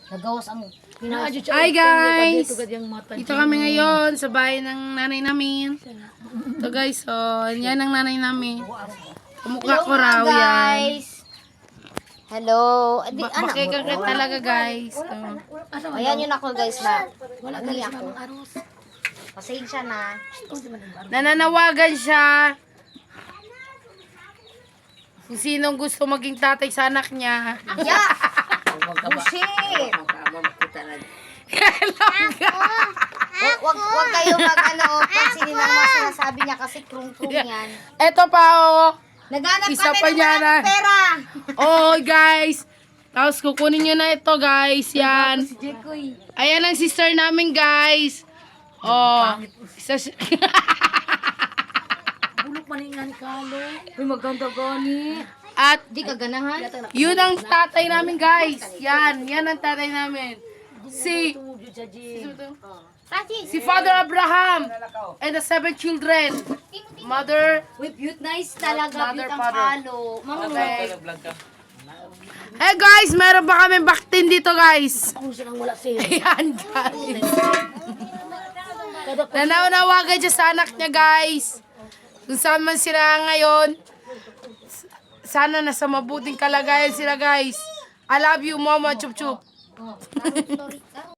Nagawas ang Hi guys! Dito kami ngayon sa bahay ng nanay namin. Ito guys, oh, yan ang nanay namin. Kamukha ko raw yan. guys. Hello. Bakit talaga guys. Oh. Ayan yun ako guys na. Wala gali ako. Pasensya na. Nananawagan siya. Kung sinong gusto maging tatay sa anak niya. Yeah! Bullshit! Wag kayo pansinin ang mga sinasabi niya kasi krung-krung yan. Eto pa oh. Naghanap Isa kami pa ng niya na. walang pera. Oh guys. Tapos kukunin nyo na ito guys. Yan. Ayan ang sister namin guys. Oh. Bulok maningan kalo. Uy, maganda gani. At Di ka ganahan? yun ang tatay namin guys. Yan. Yan ang tatay namin. Si Father Abraham and the 7 children. Mother. Uy, cute nice talaga. Mother, Cute ang father. kalo. Mama, Okay. Hey guys, meron pa kami baktin dito guys. kung silang wala sa'yo. Ayan guys. Nananawagan siya sa anak niya guys. Kung saan man sila ngayon. Sana nasa mabuting kalagayan sila guys. I love you mama, chup chup.